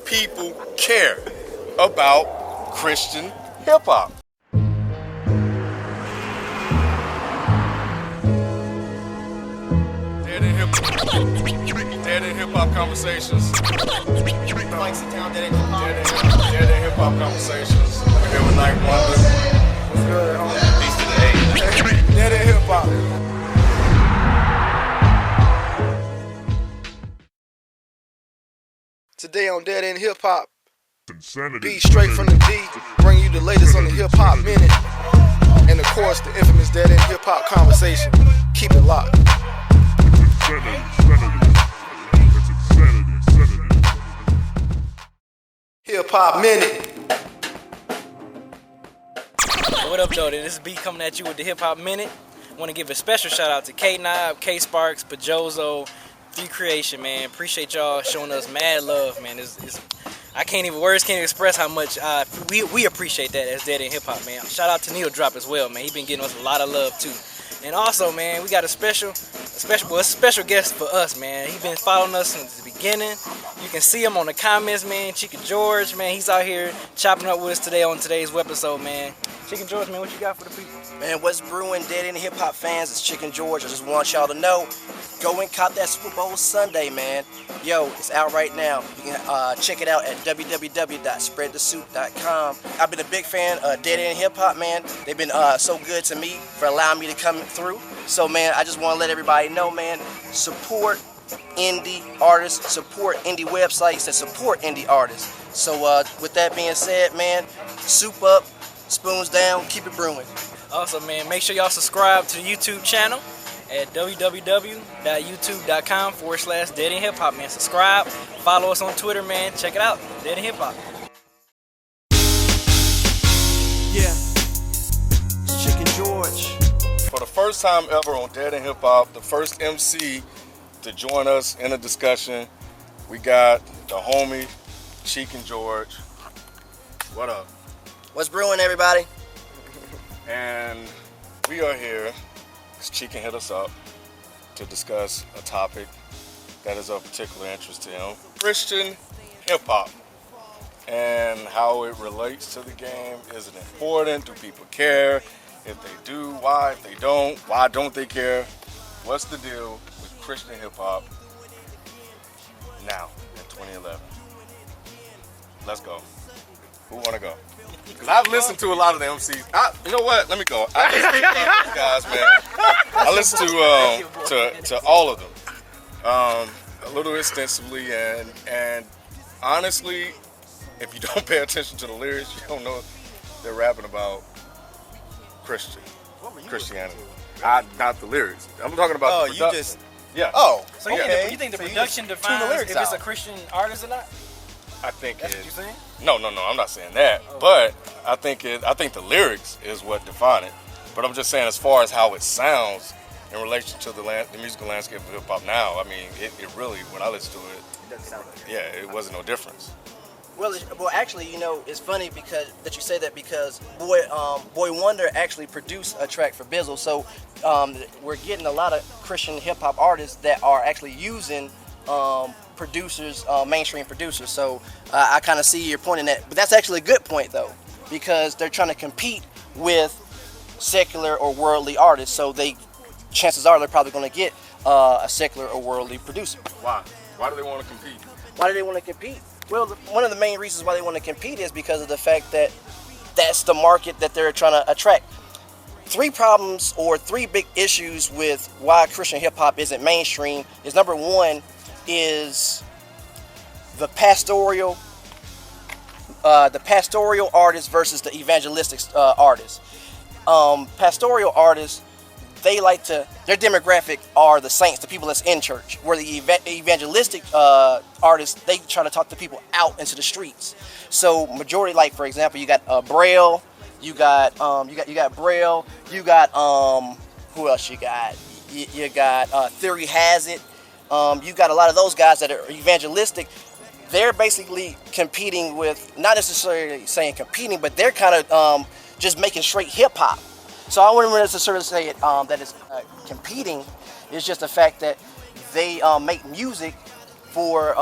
people care about Christian hip-hop. Dead End Hip-Hop Conversations. Dead End Hip-Hop Conversations. We're here with Night Wonder. What's good, homie? Peace to the age. Dead End Hip-Hop. Today on Dead End Hip Hop, Insanity. be straight from the D, bring you the latest on the Hip Hop Minute, and of course the infamous Dead End Hip Hop Conversation. Keep it locked. Hip Hop Minute. What up, though? This is B coming at you with the Hip Hop Minute. I want to give a special shout out to K-Knob, K-Sparks, Pajozo, 3 Creation, man. Appreciate y'all showing us mad love, man. Words can't express how much we appreciate that as Dead End Hip Hop, man. Shout out to Needle Drop as well, man. He been getting us a lot of love too. And also, man, we got a special guest for us, man. He been following us since the beginning. You can see him on the comments, man. Chican George, man, he's out here chopping up with us today on today's Webisode, man. Chican George, man, what you got for the people? Man, what's brewing, Dead End Hip Hop fans? It's Chican George. I just want y'all to know, go and cop that Super Bowl Sunday, man. Yo, it's out right now. You can check it out at www.spreadthesuit.com. I've been a big fan of Dead End Hip Hop, man. They've been so good to me for allowing me to come through. So, man, I just want to let everybody know, man, support indie artists, support indie websites that support indie artists. So, with that being said, man, soup up, spoons down, keep it brewing. Also, man, make sure y'all subscribe to the YouTube channel at www.youtube.com/Dead End Hip Hop, man. Subscribe, follow us on Twitter, man. Check it out, Dead End Hip Hop. Yeah, it's Chican George. For the first time ever on Dead End Hip Hop, the first MC to join us in a discussion, we got the homie Chican George. What up? What's brewing, everybody? And we are here, because Chican hit us up to discuss a topic that is of particular interest to him. Christian hip-hop and how it relates to the game. Is it important? Do people care? If they do, why? If they don't, why don't they care? What's the deal with Christian hip-hop now in 2011? Let's go. Who want to go? Because I've listened to a lot of the MCs. You know what? Let me go. I listen to a lot of you guys, man. I listen to all of them, a little extensively, and honestly, if you don't pay attention to the lyrics, you don't know they're rapping about Christianity. Not the lyrics. I'm talking about. Yeah. Oh, So you think the production defines the lyrics if it's a out. Christian artist or not? I think That's what you're saying? No, I'm not saying that. But I think the lyrics is what define it. But I'm just saying, as far as how it sounds in relation to the musical landscape of hip hop now, I mean, it really, when I listen to it, it wasn't no difference. Well, actually, you know, it's funny because that you say that because Boy Wonder actually produced a track for Bizzle, so we're getting a lot of Christian hip hop artists that are actually using producers, mainstream producers. So I kind of see your point in that, but that's actually a good point though, because they're trying to compete with secular or worldly artists. So chances are they're probably going to get a secular or worldly producer. Why? Why do they want to compete? Why do they want to compete? Well, one of the main reasons why they want to compete is because of the fact that that's the market that they're trying to attract. 3 problems or 3 big issues with why Christian hip hop isn't mainstream is, number 1 is the pastoral artists versus the evangelistic artists. Pastoral artists, their demographic are the saints, the people that's in church. Where the evangelistic artists, they try to talk to people out into the streets. So majority, like for example, you got Braille, you got Braille, you got who else you got? You got Theory Has It. You got a lot of those guys that are evangelistic. They're basically competing with, not necessarily saying competing, but they're kind of just making straight hip hop. So I wouldn't necessarily say that it's competing. It's just the fact that they make music for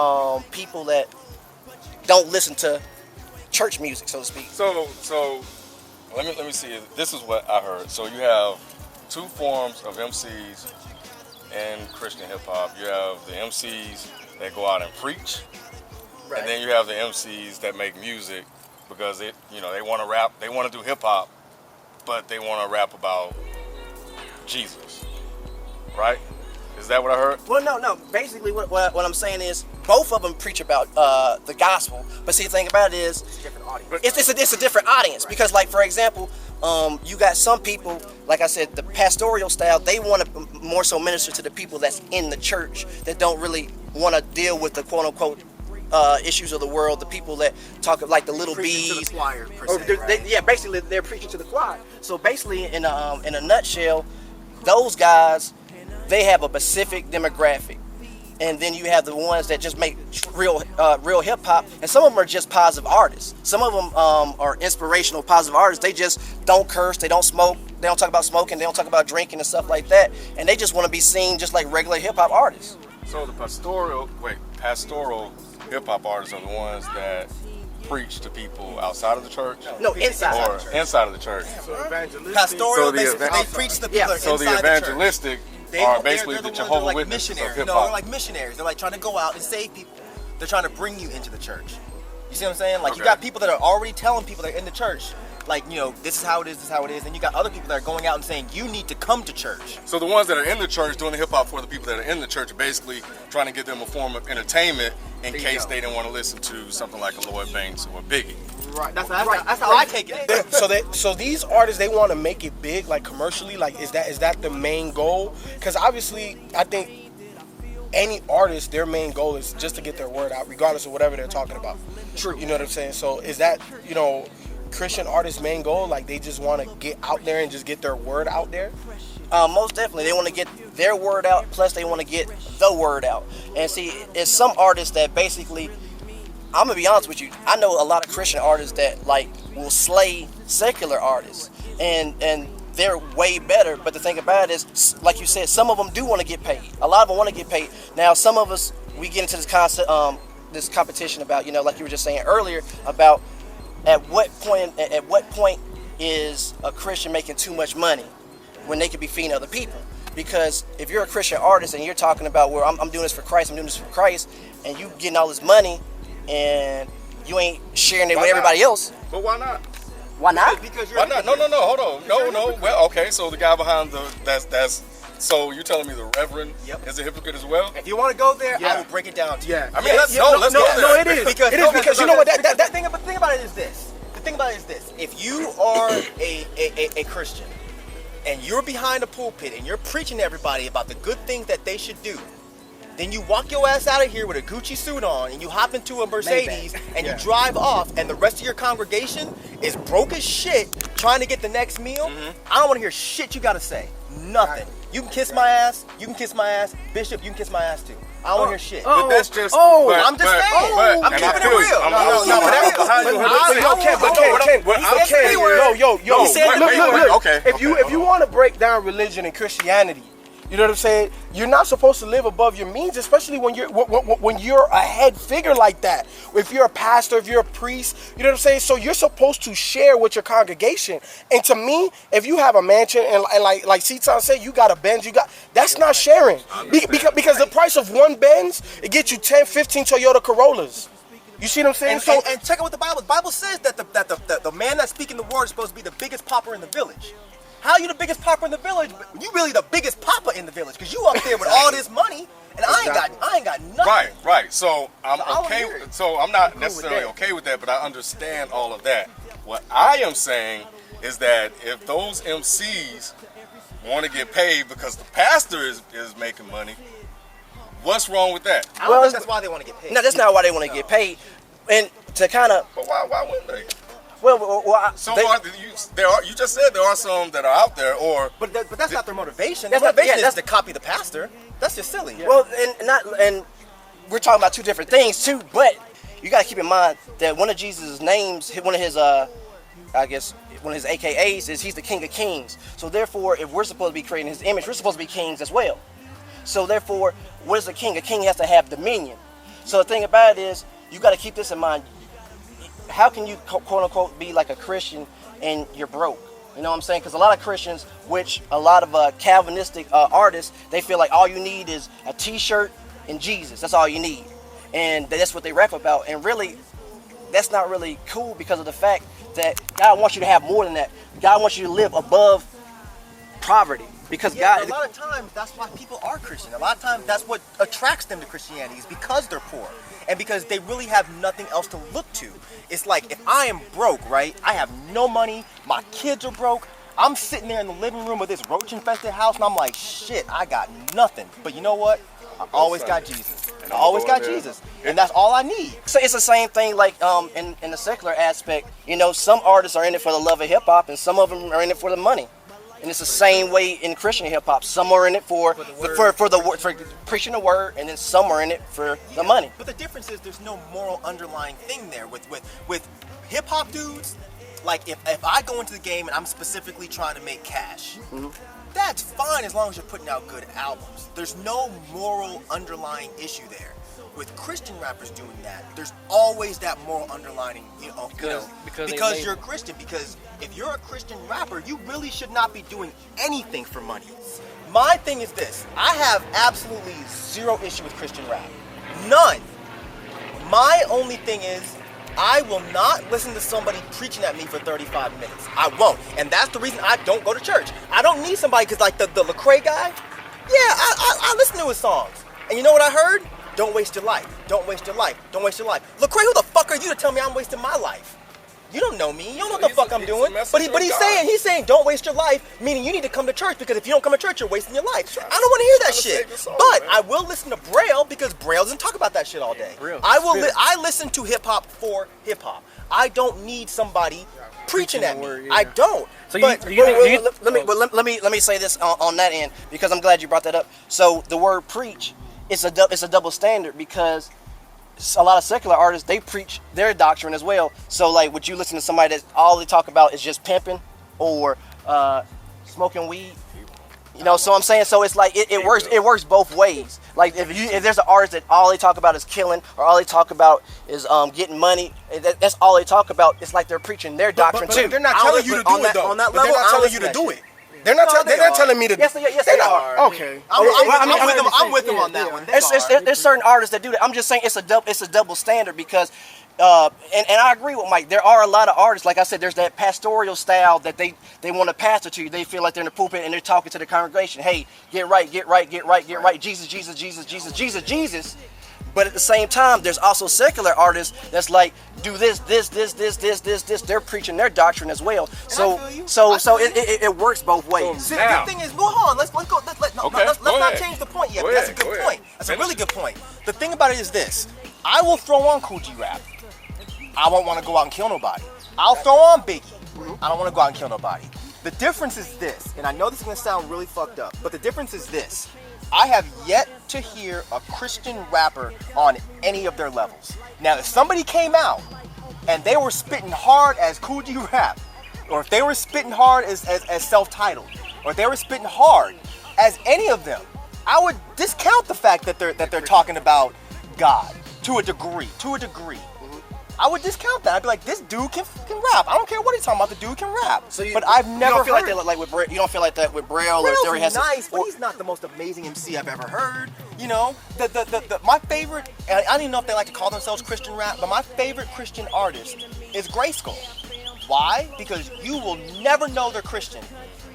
people that don't listen to church music, so to speak. So let me see. This is what I heard. So you have two forms of MCs in Christian hip hop. You have the MCs that go out and preach, Right. and then you have the MCs that make music because they want to rap, they want to do hip hop, but they want to rap about Jesus, right? Is that what I heard? Well, no. Basically, what I'm saying is both of them preach about the gospel. But see, the thing about it is, it's a different audience because, like, for example, you got some people, like I said, the pastoral style. They want to more so minister to the people that's in the church that don't really want to deal with the quote unquote issues of the world. The people that talk like the little bees. To the choir, per se, right? Basically, they're preaching to the choir. So basically, in a nutshell, those guys, they have a specific demographic, and then you have the ones that just make real hip hop, and some of them are just positive artists. Some of them are inspirational positive artists. They just don't curse, they don't smoke, they don't talk about smoking, they don't talk about drinking and stuff like that, and they just want to be seen just like regular hip hop artists. So the pastoral hip hop artists are the ones that preach to people outside of the church? No, inside. Or inside of the church. Pastoral, the they preach to people that are So the inside evangelistic are basically they're the ones Jehovah's that are like Witnesses of missionaries. hip No, they're hop. like missionaries. They're like trying to go out and save people. They're trying to bring you into the church. You see what I'm saying? Like, you Okay. got people that are already telling people that are in the church, like, this is how it is, this is how it is. And you got other people that are going out and saying, you need to come to church. So the ones that are in the church doing the hip hop for the people that are in the church are basically trying to give them a form of entertainment in case they didn't want to listen to something like a Lloyd Banks or Biggie. Right. That's how I take it. So these artists, they want to make it big, like commercially. Like, is that the main goal? Because obviously, I think any artist, their main goal is just to get their word out, regardless of whatever they're talking about. True. You know what I'm saying? So is that, Christian artists' main goal? Like, they just want to get out there and just get their word out there? Most definitely, they want to get their word out. Plus, they want to get the word out. And see, it's some artists that basically, I'm gonna be honest with you. I know a lot of Christian artists that like will slay secular artists, and they're way better. But the thing about it is, like you said, some of them do want to get paid. A lot of them want to get paid. Now, some of us, we get into this concept, this competition about, like you were just saying earlier, about at what point is a Christian making too much money when they could be feeding other people? Because if you're a Christian artist and you're talking about, well, I'm doing this for Christ, and you getting all this money and you ain't sharing it with everybody else. But why not? Why not? Because you're Why not? No, hold on. No. Well, okay, so the guy behind that's so you're telling me the Reverend is a hypocrite as well? If you want to go there, I will break it down to you. I mean, let's go there. No, it is. Because you know what? The thing about it is this. If you are a Christian and you're behind a pulpit and you're preaching to everybody about the good things that they should do, then you walk your ass out of here with a Gucci suit on and you hop into a Mercedes and you drive off, and the rest of your congregation is broke as shit trying to get the next meal. I don't want to hear shit you got to say. Nothing. You can kiss my ass. Bishop, you can kiss my ass too. I don't want to hear shit. But that's just. I'm just saying. I'm keeping it real. If you want to break down religion and Christianity, you know what I'm saying? You're not supposed to live above your means, especially when you're a head figure like that. If you're a pastor, if you're a priest, you know what I'm saying? So you're supposed to share with your congregation. And to me, if you have a mansion and like C-Town said, you got a Benz, that's not sharing. Because the price of one Benz, it gets you 10, 15 Toyota Corollas. You see what I'm saying? And check out what the Bible. The Bible says that the man that's speaking the word is supposed to be the biggest pauper in the village. How are you the biggest pauper in the village? You really the biggest papa in the village because you up there with all this money and I ain't got nothing. Right. So I'm okay. hear it. So I'm not necessarily okay with that, but I understand all of that. What I am saying is that if those MCs want to get paid because the pastor is making money, what's wrong with that? I don't think that's why they want to get paid. No, that's not why they want to get paid. And to kind of, But why wouldn't they? you just said there are some that are out there, But that's not their motivation. That's Their not- motivation yeah, is to copy the pastor. That's just silly. Well, and we're talking about two different things too. But you got to keep in mind that one of Jesus' names, one of his AKAs is he's the King of Kings. So therefore, if we're supposed to be creating his image, we're supposed to be kings as well. So therefore, what is a king? A king has to have dominion. So the thing about it is, you got to keep this in mind. how can you quote unquote be like a Christian and you're broke? You know what I'm saying? Because a lot of Christians, which a lot of Calvinistic artists, they feel like all you need is a T-shirt and Jesus. That's all you need, and that's what they rap about. And really, that's not really cool because of the fact that God wants you to have more than that. God wants you to live above poverty. Because Yeah, God, a lot of times that's why people are Christian. A lot of times that's what attracts them to Christianity is because they're poor and because they really have nothing else to look to. It's like if I am broke, right? I have no money. My kids are broke. I'm sitting there in the living room of this roach-infested house, and I'm like, shit, I got nothing. But you know what? I always got Jesus. I always got Jesus, and that's all I need. so it's the same thing like in the secular aspect. You know, some artists are in it for the love of hip hop, and some of them are in it for the money. And it's the same way in Christian hip hop. Some are in it for preaching the word, and then some are in it for the money. But the difference is there's no moral underlying thing there with hip hop dudes. Like if I go into the game and I'm specifically trying to make cash, that's fine as long as you're putting out good albums. There's no moral underlying issue there. With Christian rappers doing that, there's always that moral underlining, because you're a Christian. Because if you're a Christian rapper, you really should not be doing anything for money. My thing is this: I have absolutely zero issue with Christian rap, none. My only thing is, I will not listen to somebody preaching at me for 35 minutes. I won't, and that's the reason I don't go to church. I don't need somebody because, like the Lecrae guy, I listen to his songs, and you know what I heard? Don't waste your life. Don't waste your life. Don't waste your life. Lecrae, who the fuck are you to tell me I'm wasting my life? You don't know me. You don't know what the fuck I'm doing. But he's saying don't waste your life, meaning you need to come to church because if you don't come to church, you're wasting your life. I don't want to hear that shit. But I will listen to Braille because Braille doesn't talk about that shit all day. I listen to hip hop for hip hop. I don't need somebody preaching at me. I don't. So Let me say this on that end because I'm glad you brought that up. So the word preach. It's a double standard because a lot of secular artists, they preach their doctrine as well. So like, would you listen to somebody that all they talk about is just pimping or smoking weed? You know, so I'm saying, so it's like it works both ways. Like if there's an artist that all they talk about is killing or all they talk about is getting money, that's all they talk about. It's like they're preaching their doctrine too. They're not telling you to do it though. On that But they're level, not telling I you to listen do to it. They're not telling me to. Yes, they are. Okay. I'm with them on that one. There's certain artists that do that. I'm just saying it's a double standard because, and I agree with Mike. There are a lot of artists, like I said, there's that pastoral style that they want to pastor to you. They feel like they're in the pulpit and they're talking to the congregation. Hey, get right. Jesus, Jesus, Jesus, Jesus, Jesus, Jesus. But at the same time, there's also secular artists that's like, do this. They're preaching their doctrine as well. So it works both ways. See, the thing is, hold on, let's go. Let's not change the point yet. But that's a good point. That's a really good point. The thing about it is this: I will throw on Cool G rap. I won't want to go out and kill nobody. I'll throw on Biggie. I don't want to go out and kill nobody. The difference is this, and I know this is gonna sound really fucked up, but the difference is this. I have yet to hear a Christian rapper on any of their levels. Now, if somebody came out and they were spitting hard as Cool G rap, or if they were spitting hard as self-titled, or if they were spitting hard as any of them, I would discount the fact that they're talking about God to a degree. I would discount that. I'd be like, this dude can rap. I don't care what he's talking about. The dude can rap. But I've never feel like that. Like with you don't feel like that with Braille or Theory has nice, but he's not the most amazing MC I've ever heard. You know, my favorite. I don't even know if they like to call themselves Christian rap, but my favorite Christian artist is Grayskull. Why? Because you will never know they're Christian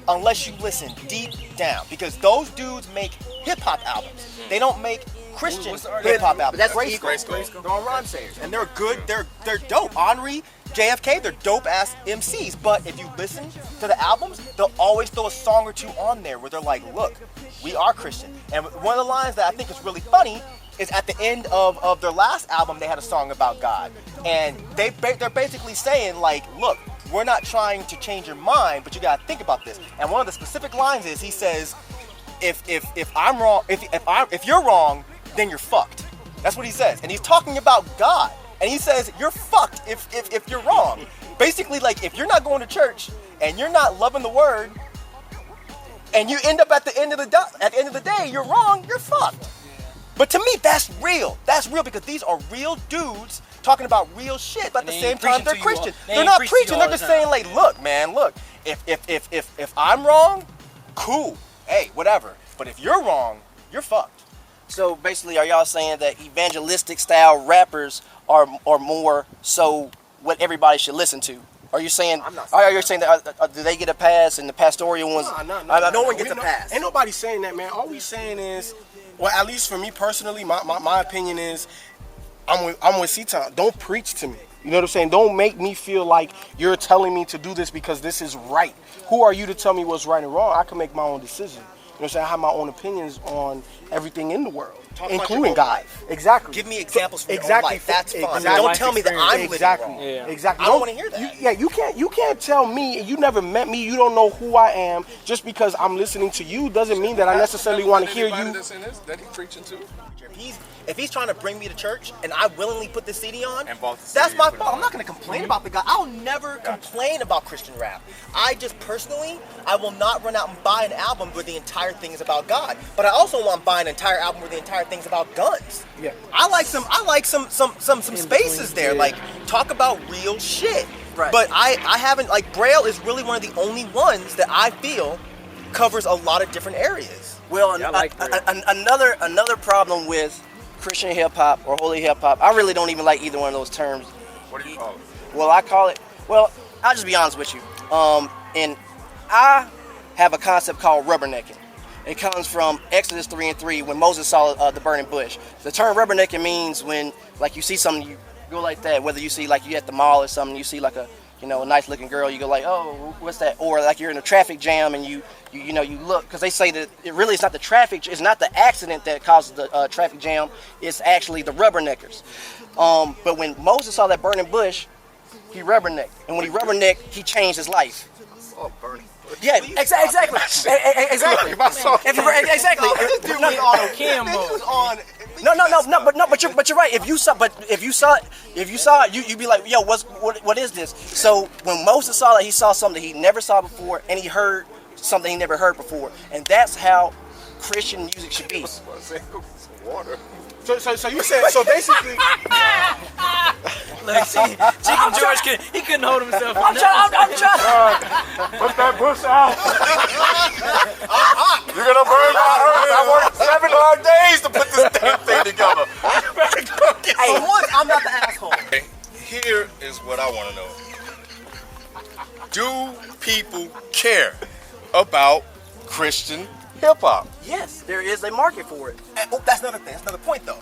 unless you listen deep down. Because those dudes make hip hop albums. They don't make Christian hip hop albums. That's Grayskull. They're all rhyme sayers, and they're good. They're dope. Henri, JFK, they're dope ass MCs. But if you listen to the albums, they'll always throw a song or two on there where they're like, "Look, we are Christian." And one of the lines that I think is really funny is at the end of their last album, they had a song about God, and they're basically saying like, "Look, we're not trying to change your mind, but you gotta think about this." And one of the specific lines is he says, "If I'm wrong, if you're wrong, then you're fucked." That's what he says. And he's talking about God. And he says, you're fucked if you're wrong. Basically, like, if you're not going to church and you're not loving the word and you end up at the end of the day, you're wrong, you're fucked. But to me, that's real. That's real because these are real dudes talking about real shit, but at the they same ain't time preaching they're to you Christian. all- they They're ain't not preaching to you preaching. They're all the just saying like, look, man, look. If I'm wrong, cool. Hey, whatever. But if you're wrong, you're fucked. So basically, are y'all saying that evangelistic style rappers are more so what everybody should listen to? Are you saying? I'm not saying Are you saying that do they get a pass and the pastoral ones? No one gets a pass. Ain't nobody saying that, man. All we saying is, well, at least for me personally, my opinion is, I'm with C-Town. Don't preach to me. You know what I'm saying? Don't make me feel like you're telling me to do this because this is right. Who are you to tell me what's right and wrong? I can make my own decision. You know what I'm saying? I have my own opinions on everything in the world, including God. Exactly. Give me examples from your own Exactly. life. That's fine. Exactly. Don't tell me that I'm Exactly. living wrong. Yeah. Exactly. I don't wanna hear that. You can't tell me, you never met me, you don't know who I am. Just because I'm listening to you doesn't mean that I necessarily want to hear you. That he's preaching to. If he's trying to bring me to church and I willingly put the CD on, And bought the that's CD my and put it fault. on. I'm not going to complain about the guy. I'll never complain about Christian rap. I just personally, I will not run out and buy an album where the entire thing is about God. But I also want to buy an entire album where the entire thing is about guns. Yeah. I like some spaces there. Like, talk about real shit. Right. But I haven't, like, Braille is really one of the only ones that I feel covers a lot of different areas. Well, Yeah, I like another problem with Christian hip hop or holy hip hop, I really don't even like either one of those terms. What do you call it? Well, I call it. Well, I'll just be honest with you. And I have a concept called rubbernecking. It comes from Exodus 3:3 when Moses saw the burning bush. The term rubbernecking means when, like, you see something, you go like that. Whether you see, like, you at the mall or something, you see like a nice looking girl, you go like, oh, what's that? Or like you're in a traffic jam and you look, because they say that it really is not the traffic, it's not the accident that causes the traffic jam, it's actually the rubberneckers. But when Moses saw that burning bush, he rubbernecked, and when he rubbernecked, he changed his life. Oh, burning. Yeah, exactly. Exactly. Exactly. Cam mode. But you're right. If you saw it, you'd be like, yo, what is this? So when Moses saw it, he saw something he never saw before, and he heard something he never heard before, and that's how Christian music should be. Water. So you said, so basically, Look, see, Chican George couldn't hold himself. I'm trying. put that bush out. You're gonna burn my earth. I worked 7 hard days to put this damn thing together. Hey, for once, I'm not the asshole. Here is what I want to know. Do people care about Christian hip hop? Yes, there is a market for it. That's another thing. That's another point, though.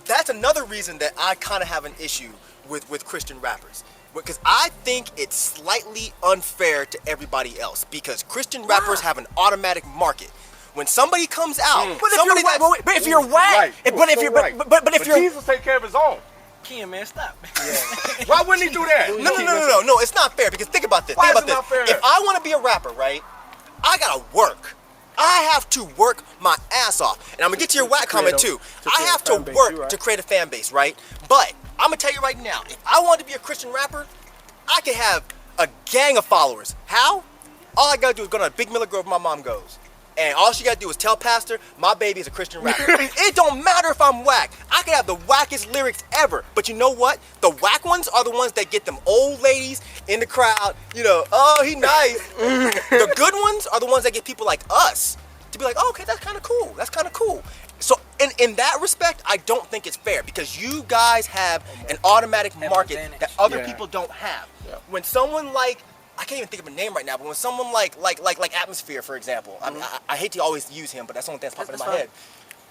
That's another reason that I kind of have an issue with Christian rappers. Because I think it's slightly unfair to everybody else. Because Christian rappers have an automatic market. When somebody comes out, But somebody if you're whack, but if you're Jesus take care of his own. Cam, man, stop. Why wouldn't he do that? No, it's not fair. Because think about this. Why Think is about it this. not fair? If I want to be a rapper, right, I gotta work. I have to work my ass off. And I'm gonna get to your whack comment too. I have to work to create a fan base, right? But I'm gonna tell you right now, if I wanted to be a Christian rapper, I could have a gang of followers. How? All I gotta do is go to a Big Miller Grove where my mom goes. And all she gotta do is tell pastor, my baby is a Christian rapper. It don't matter if I'm whack. I could have the wackest lyrics ever. But you know what? The whack ones are the ones that get them old ladies in the crowd, oh, he nice. The good ones are the ones that get people like us to be like, oh, okay, that's kind of cool. That's kind of cool. So in that respect, I don't think it's fair because you guys have an automatic market that other people don't have. Yeah. When someone like, I can't even think of a name right now, but when someone like Atmosphere, for example, I hate to always use him, but that's the only thing that's popping in my head.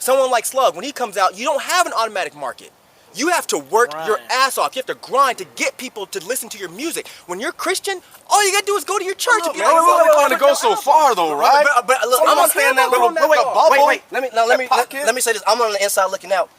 Someone like Slug, when he comes out, you don't have an automatic market. You have to work your ass off. You have to grind to get people to listen to your music. When you're Christian, all you gotta do is go to your church and be like, want to go so far though, right? But look, I'm gonna stay in that little wait, bubble. Wait. Let me say this. I'm on the inside looking out.